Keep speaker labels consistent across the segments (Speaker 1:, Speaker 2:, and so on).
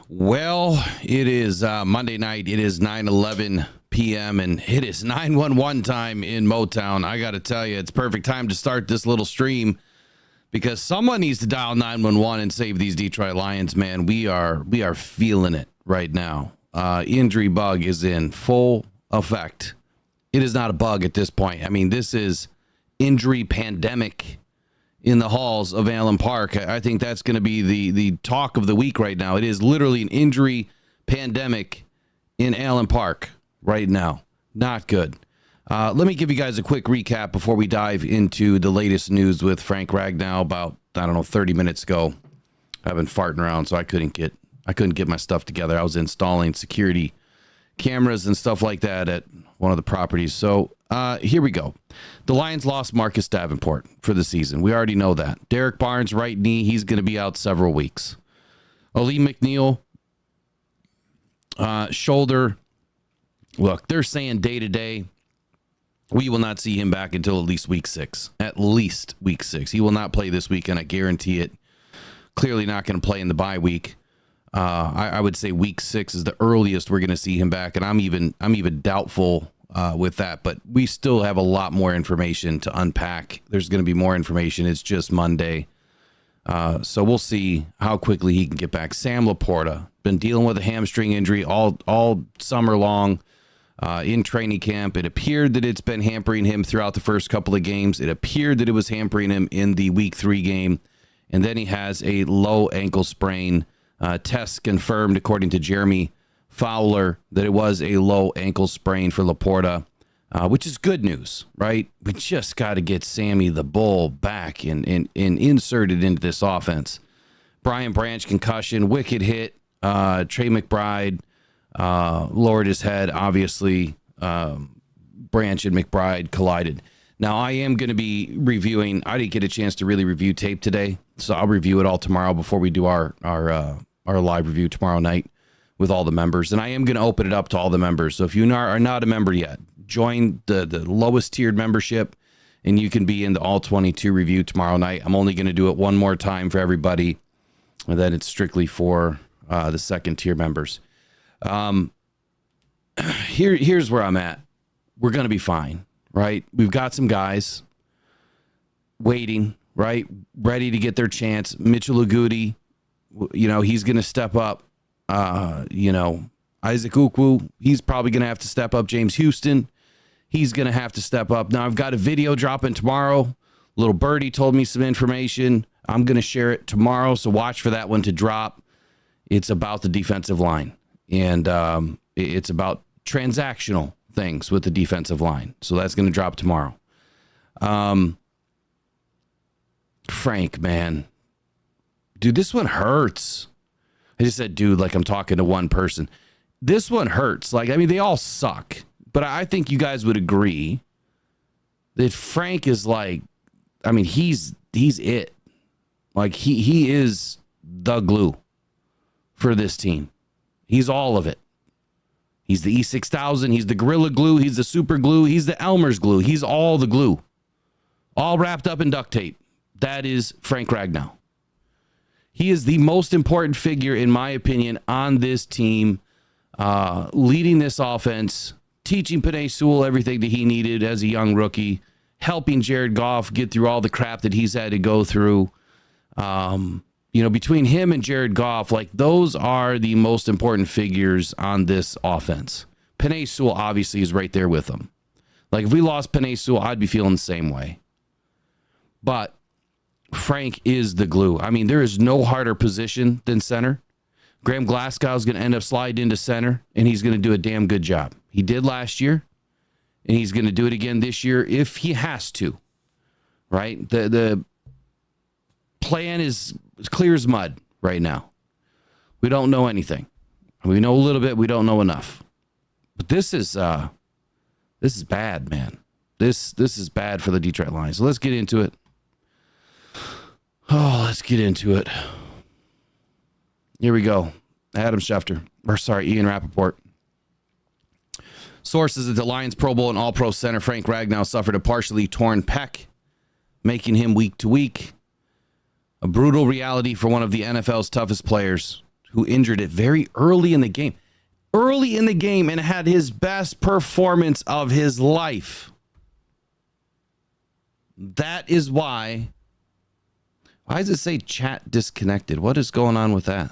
Speaker 1: Well, it is Monday night. It is 9:11 p.m. and it is 911 time in Motown. I got to tell you, it's perfect time to start this little stream because someone needs to dial 911 and save these Detroit Lions, man. We are feeling it right now. Injury bug is in full effect. It is not a bug at this point. I mean, this is injury pandemic in the halls of Allen Park. I think that's going to be the talk of the week right now. It is literally an injury pandemic in Allen Park right now. Not good. Let me give you guys a quick recap before we dive into the latest news with Frank Ragnow about, 30 minutes ago. I've been farting around, so I couldn't get my stuff together. I was installing security cameras and stuff like that at one of the properties. So here we go. The Lions lost Marcus Davenport for the season. We already know that. Derek Barnes, right knee, he's going to be out several weeks. Ali McNeil, shoulder. Look, they're saying day to day, we will not see him back until at least week 6. At least week 6. He will not play this weekend. I guarantee it. Clearly not going to play in the bye week. I would say week 6 is the earliest we're going to see him back, and I'm even doubtful with that. But we still have a lot more information to unpack. There's going to be more information. It's just Monday, so we'll see how quickly he can get back. Sam Laporta been dealing with a hamstring injury all summer long in training camp. It appeared that it's been hampering him throughout the first couple of games. It appeared that it was hampering him in the week 3 game, and then he has a low ankle sprain. Tests confirmed, according to Jeremy Fowler, that it was a low ankle sprain for Laporta, which is good news, right? We just got to get Sammy the Bull back and inserted into this offense. Brian Branch concussion, wicked hit. Trey McBride lowered his head. Obviously, Branch and McBride collided. Now, I am going to be reviewing. I didn't get a chance to really review tape today, so I'll review it all tomorrow before we do our live review tomorrow night with all the members. And I am going to open it up to all the members. So if you are not a member yet, join the lowest tiered membership, and you can be in the all 22 review tomorrow night. I'm only going to do it one more time for everybody, and then it's strictly for the second tier members. Here's where I'm at. We're going to be fine. Right? We've got some guys waiting, right? Ready to get their chance. Mitchell Agudi, he's going to step up. Isaac Ukwu, he's probably going to have to step up. James Houston, he's going to have to step up. Now, I've got a video dropping tomorrow. Little Birdie told me some information. I'm going to share it tomorrow, so watch for that one to drop. It's about the defensive line, and it's about transactional things with the defensive line. So that's going to drop tomorrow. Frank, man. Dude, this one hurts. I just said, dude, like I'm talking to one person. This one hurts. They all suck. But I think you guys would agree that Frank is he's it. He is the glue for this team. He's all of it. He's the E6000. He's the Gorilla Glue. He's the Super Glue. He's the Elmer's Glue. He's all the glue. All wrapped up in duct tape. That is Frank Ragnow. He is the most important figure, in my opinion, on this team, leading this offense, teaching Penei Sewell everything that he needed as a young rookie, helping Jared Goff get through all the crap that he's had to go through. Between him and Jared Goff, those are the most important figures on this offense. Penei Sewell obviously is right there with them. If we lost Penei Sewell, I'd be feeling the same way. But Frank is the glue. There is no harder position than center. Graham Glasgow is going to end up sliding into center, and he's going to do a damn good job. He did last year, and he's going to do it again this year if he has to. Right? The plan is clear as mud right now. We don't know anything. We know a little bit. We don't know enough. But this is bad, man. This is bad for the Detroit Lions. So let's get into it. Let's get into it. Here we go. Ian Rappaport. Sources at the Lions Pro Bowl and All-Pro center Frank Ragnow suffered a partially torn pec, making him week to week. A brutal reality for one of the NFL's toughest players who injured it very early in the game. Early in the game and had his best performance of his life. That is why. Why does it say chat disconnected? What is going on with that?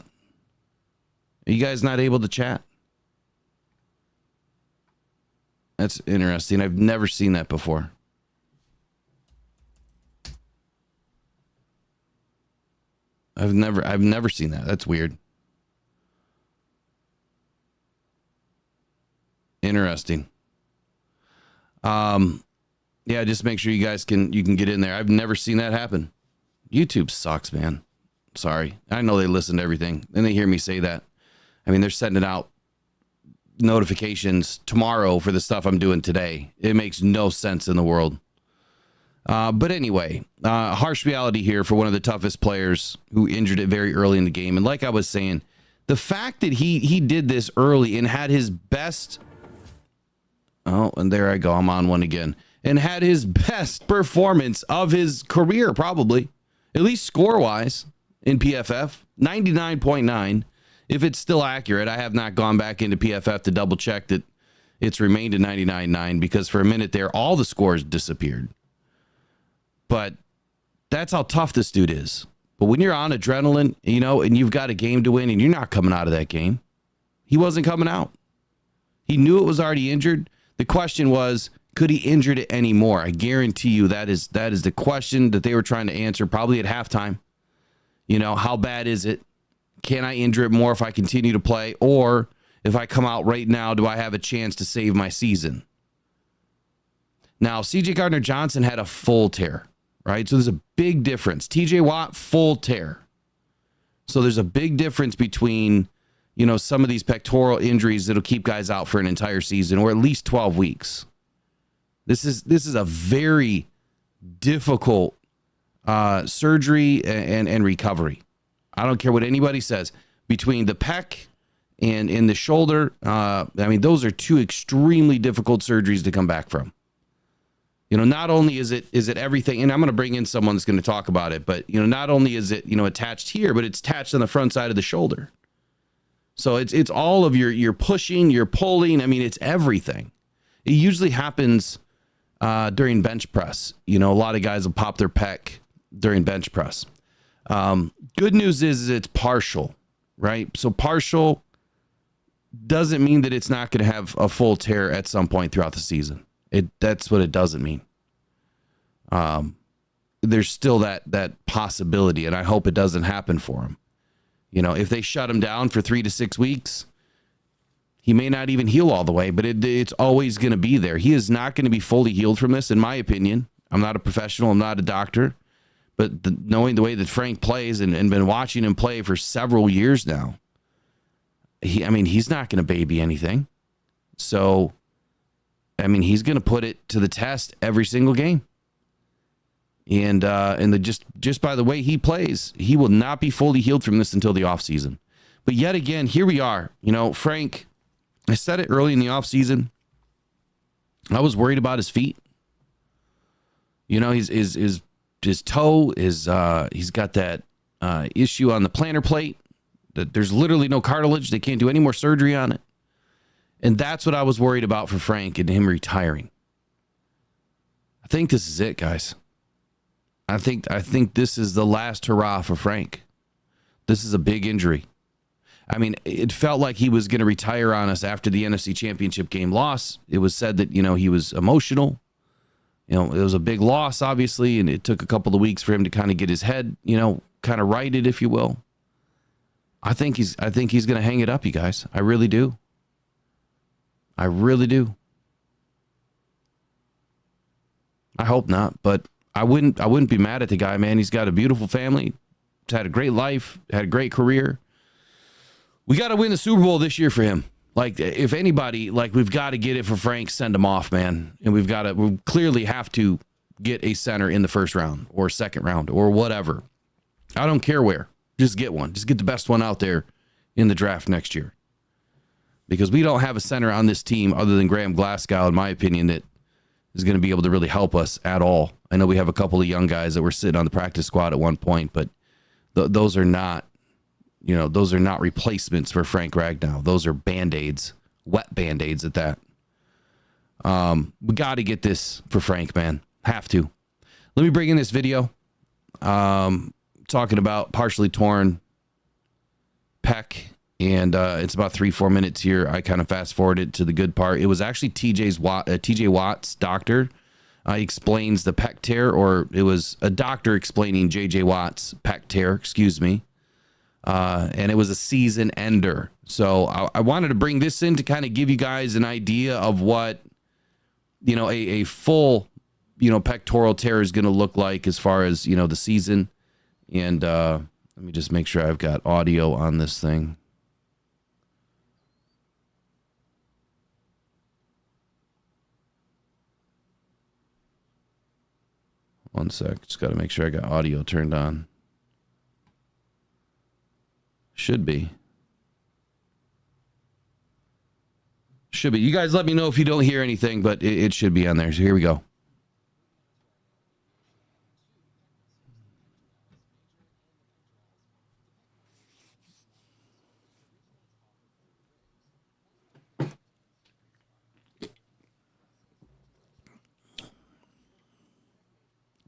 Speaker 1: Are you guys not able to chat? That's interesting. I've never seen that before. I've never seen that. That's weird. Interesting. Yeah, just make sure you guys can get in there. I've never seen that happen. YouTube sucks, man. Sorry. I know they listen to everything and they hear me say that. I mean, they're sending out notifications tomorrow for the stuff I'm doing today. It makes no sense in the world. But anyway, harsh reality here for one of the toughest players who injured it very early in the game. And like I was saying, the fact that he did this early and had his best. Oh, and there I go. I'm on one again. And had his best performance of his career, probably, at least score-wise, in PFF, 99.9. If it's still accurate, I have not gone back into PFF to double-check that it's remained at 99.9 because for a minute there, all the scores disappeared. But that's how tough this dude is. But when you're on adrenaline, you know, and you've got a game to win and you're not coming out of that game, he wasn't coming out. He knew it was already injured. The question was, could he injure it anymore? I guarantee you that is the question that they were trying to answer probably at halftime. You know, how bad is it? Can I injure it more if I continue to play? Or if I come out right now, do I have a chance to save my season? Now, C.J. Gardner-Johnson had a full tear, right? So there's a big difference. T.J. Watt, full tear. So there's a big difference between, you know, some of these pectoral injuries that'll keep guys out for an entire season or at least 12 weeks. This is a very difficult surgery and recovery. I don't care what anybody says. Between the pec and in the shoulder, I mean, those are two extremely difficult surgeries to come back from. You know, not only is it everything, and I'm going to bring in someone that's going to talk about it, but, you know, not only is it, you know, attached here, but it's attached on the front side of the shoulder. So it's all of your pushing, your pulling. I mean, it's everything. It usually happens during bench press. You know, a lot of guys will pop their pec during bench press. Good news is it's partial, right? So partial doesn't mean that it's not going to have a full tear at some point throughout the season. That's what it doesn't mean. There's still that possibility, and I hope it doesn't happen for him. You know, if they shut him down for 3 to 6 weeks, he may not even heal all the way, but it's always going to be there. He is not going to be fully healed from this, in my opinion. I'm not a professional. I'm not a doctor. But knowing the way that Frank plays and been watching him play for several years now, he's not going to baby anything. So, I mean, he's going to put it to the test every single game. And just by the way he plays, he will not be fully healed from this until the offseason. But yet again, here we are. You know, Frank, I said it early in the offseason. I was worried about his feet. You know, his toe is he's got that issue on the plantar plate that there's literally no cartilage. They can't do any more surgery on it. And that's what I was worried about for Frank and him retiring. I think this is it, guys. I think this is the last hurrah for Frank. This is a big injury. I mean, it felt like he was going to retire on us after the NFC Championship game loss. It was said that, you know, he was emotional. You know, it was a big loss, obviously, and it took a couple of weeks for him to kind of get his head, you know, kind of righted, if you will. I think he's going to hang it up, you guys. I really do. I really do. I hope not, but I wouldn't be mad at the guy, man. He's got a beautiful family. He's had a great life, had a great career. We got to win the Super Bowl this year for him. Like, if anybody, like, we've got to get it for Frank, send him off, man. And we clearly have to get a center in the first round or second round or whatever. I don't care where. Just get one. Just get the best one out there in the draft next year. Because we don't have a center on this team other than Graham Glasgow, in my opinion, that is going to be able to really help us at all. I know we have a couple of young guys that were sitting on the practice squad at one point, but those are not those are not replacements for Frank Ragnow. Those are Band-Aids, wet Band-Aids at that. We got to get this for Frank, man. Have to. Let me bring in this video. Talking about partially torn pec, and it's about 3-4 minutes here. I kind of fast forwarded to the good part. It was actually TJ Watt's doctor. He explains the pec tear, or it was a doctor explaining JJ Watt's pec tear, excuse me. And it was a season ender. So I wanted to bring this in to kind of give you guys an idea of what, a full, pectoral tear is going to look like as far as, the season. And let me just make sure I've got audio on this thing. One sec. Just got to make sure I got audio turned on. Should be. You guys let me know if you don't hear anything, but it should be on there. So here we go.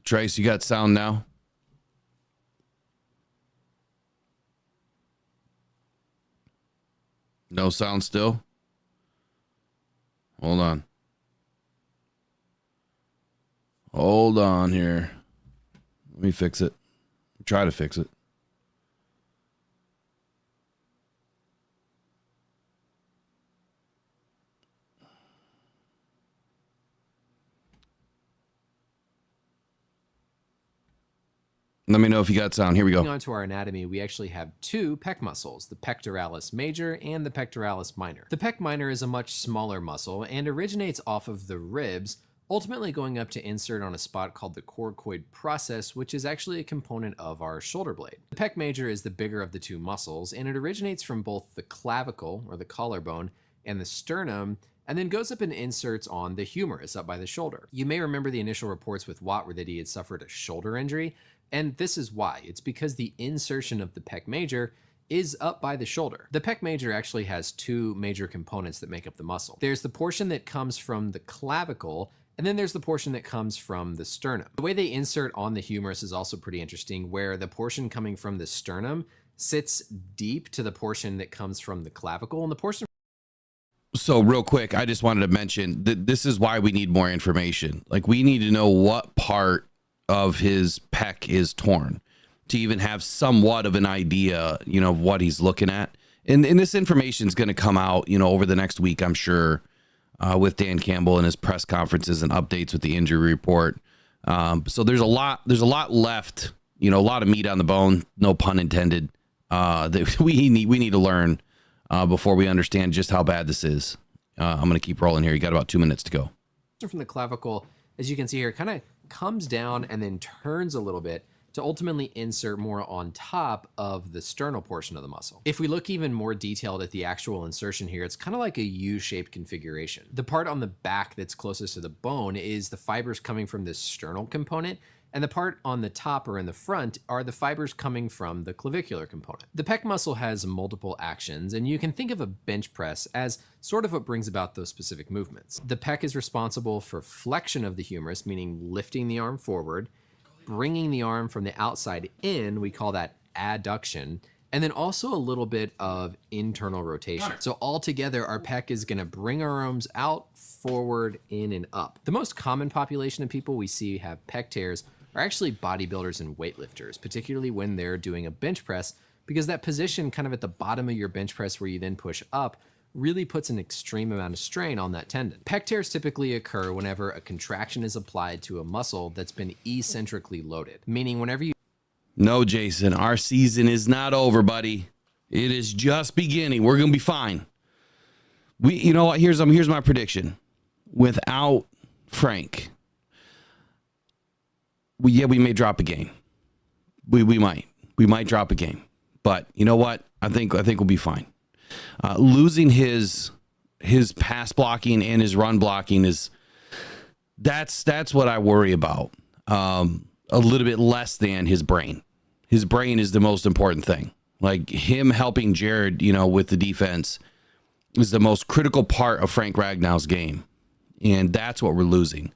Speaker 1: Trace, you got sound now? No sound still? Hold on. Hold on here. Let me fix it. Try to fix it. Let me know if you got sound. Here we go.
Speaker 2: Moving on to our anatomy, we actually have two pec muscles, the pectoralis major and the pectoralis minor. The pec minor is a much smaller muscle and originates off of the ribs, ultimately going up to insert on a spot called the coracoid process, which is actually a component of our shoulder blade. The pec major is the bigger of the two muscles, and it originates from both the clavicle, or the collarbone, and the sternum, and then goes up and inserts on the humerus up by the shoulder. You may remember the initial reports with Watt were that he had suffered a shoulder injury, and this is why. It's because the insertion of the pec major is up by the shoulder. The pec major actually has two major components that make up the muscle. There's the portion that comes from the clavicle, and then there's the portion that comes from the sternum. The way they insert on the humerus is also pretty interesting, where the portion coming from the sternum sits deep to the portion that comes from the clavicle, and the portion.
Speaker 1: So real quick, I just wanted to mention that this is why we need more information. Like, we need to know what part of his pec is torn to even have somewhat of an idea, of what he's looking at. And this information is going to come out, over the next week, I'm sure, with Dan Campbell and his press conferences and updates with the injury report. So there's a lot left, a lot of meat on the bone, no pun intended, that we need to learn before we understand just how bad this is. I'm going to keep rolling here. You got about 2 minutes to go.
Speaker 2: From the clavicle, as you can see here, kind of comes down and then turns a little bit to ultimately insert more on top of the sternal portion of the muscle. If we look even more detailed at the actual insertion here, it's kind of like a U-shaped configuration. The part on the back that's closest to the bone is the fibers coming from this sternal component, and the part on the top or in the front are the fibers coming from the clavicular component. The pec muscle has multiple actions, and you can think of a bench press as sort of what brings about those specific movements. The pec is responsible for flexion of the humerus, meaning lifting the arm forward, bringing the arm from the outside in, we call that adduction, and then also a little bit of internal rotation. So altogether, our pec is gonna bring our arms out, forward, in, and up. The most common population of people we see have pec tears are actually bodybuilders and weightlifters, particularly when they're doing a bench press, because that position kind of at the bottom of your bench press where you then push up really puts an extreme amount of strain on that tendon. Pec tears typically occur whenever a contraction is applied to a muscle that's been eccentrically loaded, meaning whenever you...
Speaker 1: No, Jason, our season is not over, buddy. It is just beginning. We're going to be fine. You know what? Here's my prediction. Without Frank, we may drop a game. We might drop a game, but you know what? I think we'll be fine. Losing his pass blocking and his run blocking that's what I worry about. A little bit less than his brain. His brain is the most important thing. Like him helping Jared, with the defense is the most critical part of Frank Ragnow's game. And that's what we're losing.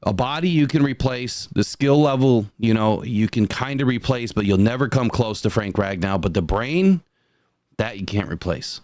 Speaker 1: A body you can replace, the skill level, you can kind of replace, but you'll never come close to Frank Ragnow. But the brain, that you can't replace.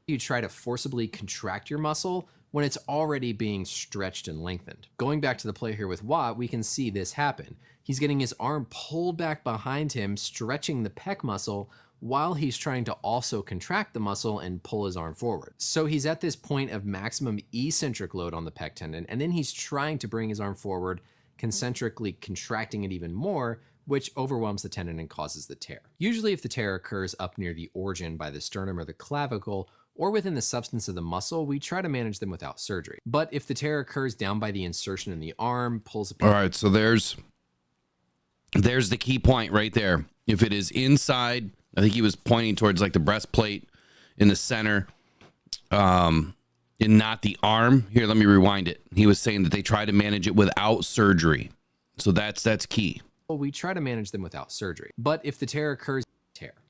Speaker 2: You try to forcibly contract your muscle when it's already being stretched and lengthened. Going back to the play here with Watt, we can see this happen. He's getting his arm pulled back behind him, stretching the pec muscle while he's trying to also contract the muscle and pull his arm forward. So he's at this point of maximum eccentric load on the pec tendon, and then he's trying to bring his arm forward, concentrically contracting it even more, which overwhelms the tendon and causes the tear. Usually if the tear occurs up near the origin by the sternum or the clavicle, or within the substance of the muscle, we try to manage them without surgery. But if the tear occurs down by the insertion in the arm, pulls a piece.
Speaker 1: All right, so there's the key point right there. If it is inside, I think he was pointing towards like the breastplate in the center, and not the arm. Here, let me rewind it. He was saying that they try to manage it without surgery. So that's key.
Speaker 2: Well, we try to manage them without surgery. But if the tear occurs,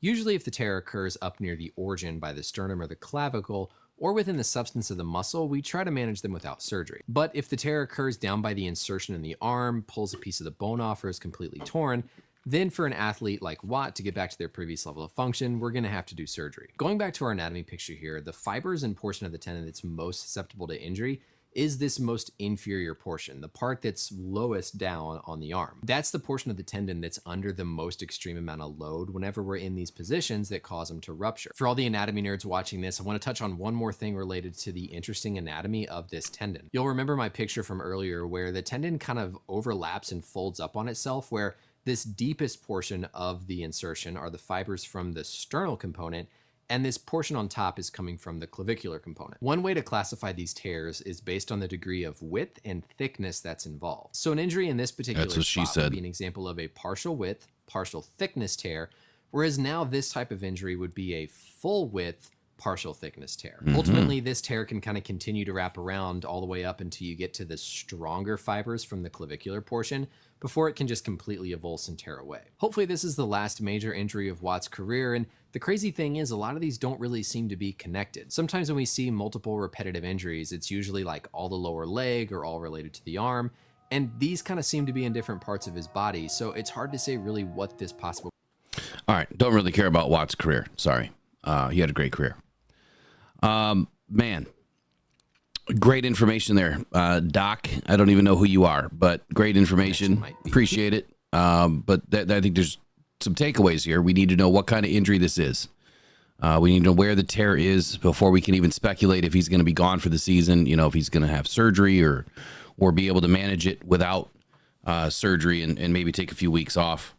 Speaker 2: usually if the tear occurs up near the origin by the sternum or the clavicle, or within the substance of the muscle, we try to manage them without surgery. But if the tear occurs down by the insertion in the arm, pulls a piece of the bone off, or is completely torn, then for an athlete like Watt to get back to their previous level of function, we're going to have to do surgery. Going back to our anatomy picture here, the fibers and portion of the tendon that's most susceptible to injury is this most inferior portion, the part that's lowest down on the arm. That's the portion of the tendon that's under the most extreme amount of load whenever we're in these positions that cause them to rupture. For all the anatomy nerds watching this, I want to touch on one more thing related to the interesting anatomy of this tendon. You'll remember my picture from earlier where the tendon kind of overlaps and folds up on itself, where this deepest portion of the insertion are the fibers from the sternal component, and this portion on top is coming from the clavicular component. One way to classify these tears is based on the degree of width and thickness that's involved. So an injury in this particular spot would be an example of a partial width, partial thickness tear, whereas now this type of injury would be a full width, partial thickness tear. Ultimately, this tear can kind of continue to wrap around all the way up until you get to the stronger fibers from the clavicular portion before it can just completely avulse and tear away. Hopefully this is the last major injury of Watt's career, and the crazy thing is a lot of these don't really seem to be connected. Sometimes when we see multiple repetitive injuries, it's usually like all the lower leg or all related to the arm, and these kind of seem to be in different parts of his body, so it's hard to say really what this possible.
Speaker 1: All right, don't really care about Watt's career. Sorry. He had a great career. Man, great information there. Doc, I don't even know who you are, but great information. Appreciate it. But I think there's some takeaways here. We need to know what kind of injury this is. We need to know where the tear is before we can even speculate if he's going to be gone for the season, if he's going to have surgery or be able to manage it without surgery and maybe take a few weeks off.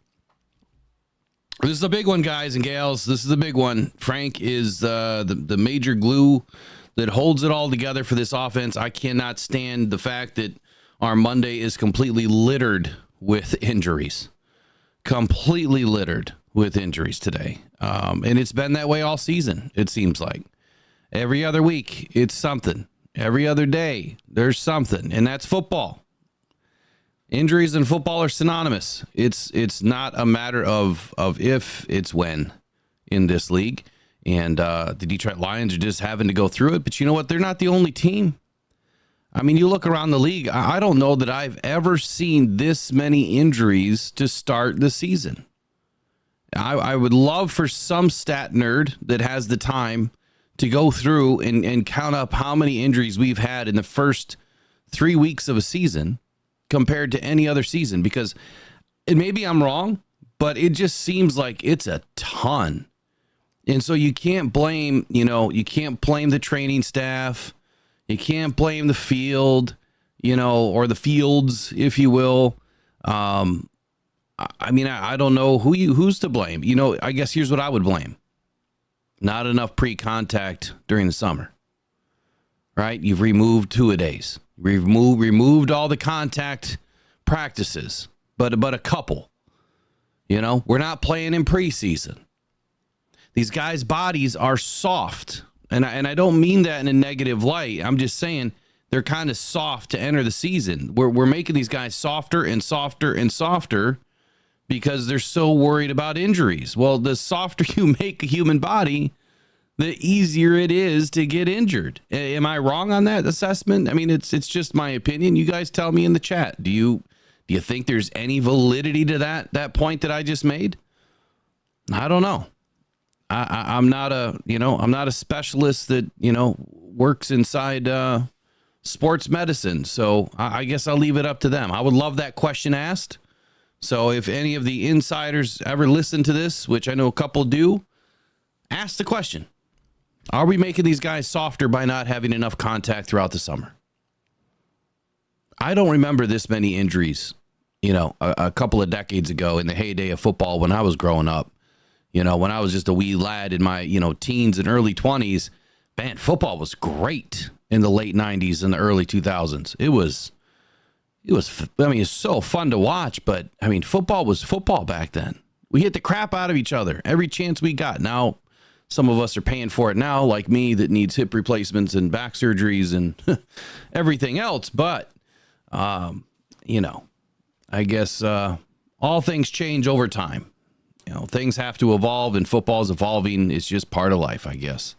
Speaker 1: This is a big one, guys and gals. This is a big one. Frank is the major glue that holds it all together for this offense. I cannot stand the fact that our Monday is completely littered with injuries. Completely littered with injuries today. And it's been that way all season, it seems like. Every other week, it's something. Every other day, there's something. And that's football. Injuries in football are synonymous. It's not a matter of if, it's when in this league. And the Detroit Lions are just having to go through it. But you know what? They're not the only team. I mean, you look around the league, I don't know that I've ever seen this many injuries to start the season. I would love for some stat nerd that has the time to go through and count up how many injuries we've had in the first 3 weeks of a season compared to any other season, because maybe I'm wrong, but it just seems like it's a ton. And so you can't blame, the training staff. You can't blame the field, or the fields, if you will. I don't know who's to blame. I guess here's what I would blame. Not enough pre-contact during the summer, right? You've removed two-a-days. Removed all the contact practices, but a couple. We're not playing in preseason. These guys' bodies are soft, and I don't mean that in a negative light. I'm just saying they're kind of soft to enter the season. We're making these guys softer and softer and softer because they're so worried about injuries. Well, the softer you make a human body, the easier it is to get injured. Am I wrong on that assessment? I mean, it's just my opinion. You guys tell me in the chat. Do you think there's any validity to that point that I just made? I don't know. I'm not a specialist that, works inside sports medicine. So I guess I'll leave it up to them. I would love that question asked. So if any of the insiders ever listen to this, which I know a couple do, ask the question. Are we making these guys softer by not having enough contact throughout the summer? I don't remember this many injuries, a couple of decades ago in the heyday of football when I was growing up. When I was just a wee lad in my, teens and early 20s, man, football was great in the late 90s and the early 2000s. It was it's so fun to watch, but I mean, football was football back then. We hit the crap out of each other every chance we got. Now, some of us are paying for it now, like me, that needs hip replacements and back surgeries and everything else. But, I guess all things change over time. Things have to evolve, and football's evolving. It's just part of life, I guess.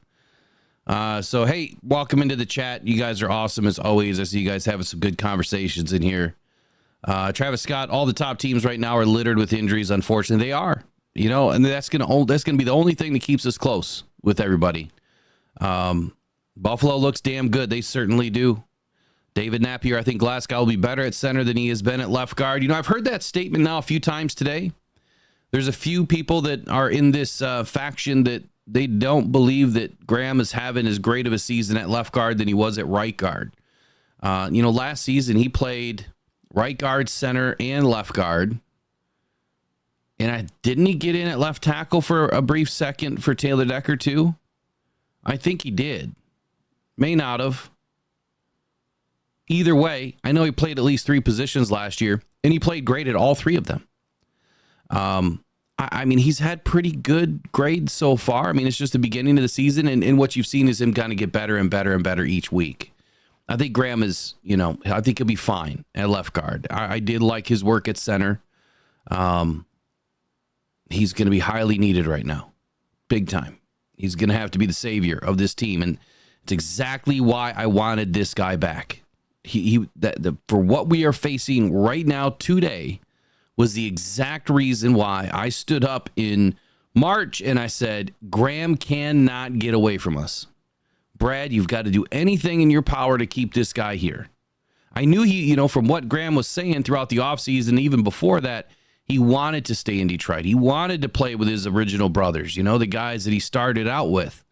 Speaker 1: So, hey, welcome into the chat. You guys are awesome as always. I see you guys having some good conversations in here. Travis Scott, all the top teams right now are littered with injuries. Unfortunately, they are. And that's gonna be the only thing that keeps us close with everybody. Buffalo looks damn good. They certainly do. David Napier, I think Glasnow will be better at center than he has been at left guard. I've heard that statement now a few times today. There's a few people that are in this faction that they don't believe that Graham is having as great of a season at left guard than he was at right guard. Last season he played right guard, center, and left guard. And didn't he get in at left tackle for a brief second for Taylor Decker too? I think he did. May not have. Either way, I know he played at least 3 positions last year, and he played great at all 3 of them. I mean, he's had pretty good grades so far. I mean, it's just the beginning of the season, and what you've seen is him kind of get better and better and better each week. I think Graham is, I think he'll be fine at left guard. I did like his work at center. He's going to be highly needed right now. Big time. He's going to have to be the savior of this team. And it's exactly why I wanted this guy back. For what we are facing right now today was the exact reason why I stood up in March and I said, Graham cannot get away from us. Brad, you've got to do anything in your power to keep this guy here. I knew he, from what Graham was saying throughout the offseason, even before that, he wanted to stay in Detroit. He wanted to play with his original brothers, the guys that he started out with.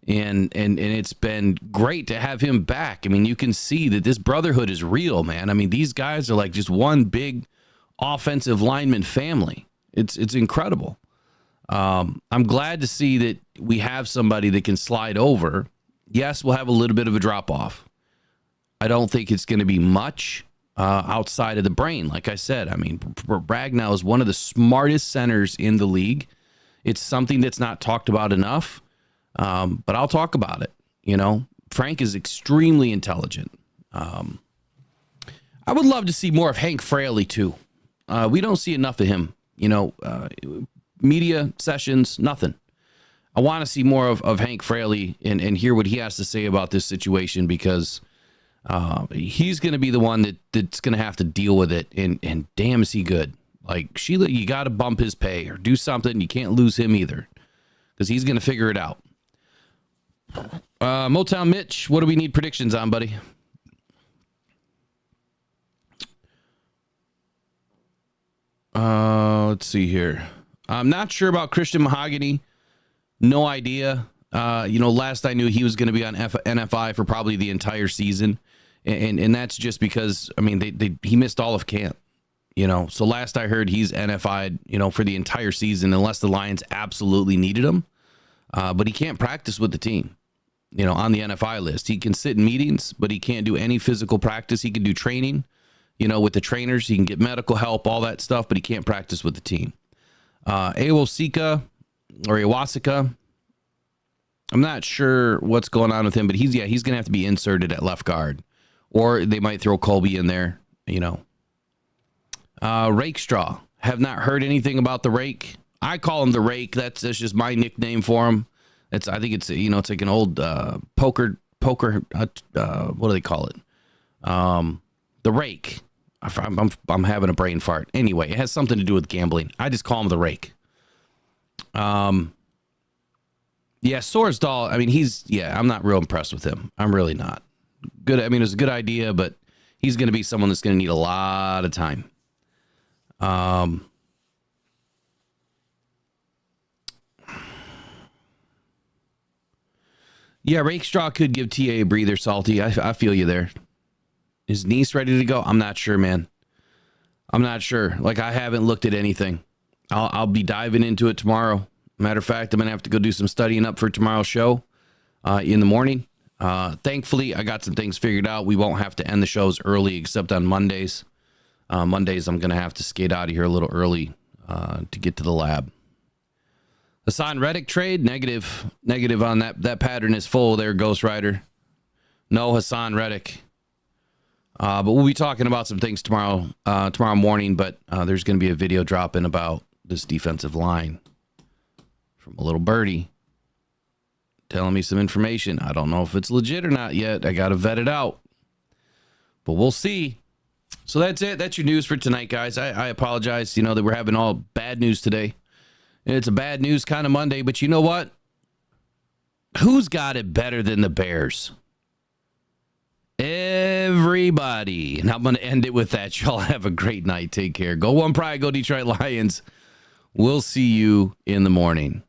Speaker 1: And it's been great to have him back. I mean, you can see that this brotherhood is real, man. I mean, these guys are like just one big offensive lineman family. It's incredible. I'm glad to see that we have somebody that can slide over. Yes, we'll have a little bit of a drop off. I don't think it's going to be much. Outside of the brain, like I said. I mean, Ragnow is one of the smartest centers in the league. It's something that's not talked about enough, but I'll talk about it. Frank is extremely intelligent. I would love to see more of Hank Fraley, too. We don't see enough of him. Media sessions, nothing. I want to see more of Hank Fraley and hear what he has to say about this situation, because he's going to be the one that's going to have to deal with it. And damn, is he good. Like, Sheila, you got to bump his pay or do something. You can't lose him either, because he's going to figure it out. Motown Mitch, what do we need predictions on, buddy? Let's see here. I'm not sure about Christian Mahogany. No idea. Last I knew, he was going to be on NFI for probably the entire season. And that's just because, I mean, he missed all of camp, So last I heard, he's NFI'd, for the entire season, unless the Lions absolutely needed him. But he can't practice with the team, on the NFI list. He can sit in meetings, but he can't do any physical practice. He can do training, with the trainers. He can get medical help, all that stuff, but he can't practice with the team. Iwasika, I'm not sure what's going on with him, but he's going to have to be inserted at left guard. Or they might throw Colby in there, Rakestraw Have not heard anything about the Rake. I call him the Rake. That's just my nickname for him. I think it's it's like an old poker. What do they call it? The Rake. I'm having a brain fart. Anyway, it has something to do with gambling. I just call him the Rake. Yeah, Sorsdahl. I mean, I'm not real impressed with him. I'm really not. Good. I mean, it's a good idea, but he's going to be someone that's going to need a lot of time. Yeah, Rakestraw could give TA a breather, Salty. I feel you there. Is Nice ready to go? I'm not sure, man. I'm not sure. Like, I haven't looked at anything. I'll be diving into it tomorrow. Matter of fact, I'm going to have to go do some studying up for tomorrow's show in the morning. Thankfully, I got some things figured out. We won't have to end the shows early except on Mondays. Mondays, I'm going to have to skate out of here a little early to get to the lab. Hassan Reddick trade, negative on that. That pattern is full there, Ghost Rider. No Hassan Reddick. But we'll be talking about some things tomorrow morning, but there's going to be a video dropping about this defensive line from a little birdie telling me some information. I don't know if it's legit or not yet. I got to vet it out, but we'll see. So that's it. That's your news for tonight, guys. I apologize, that we're having all bad news today. And it's a bad news kind of Monday, but you know what? Who's got it better than the Bears? Everybody. And I'm going to end it with that. Y'all have a great night. Take care. Go One Pride. Go Detroit Lions. We'll see you in the morning.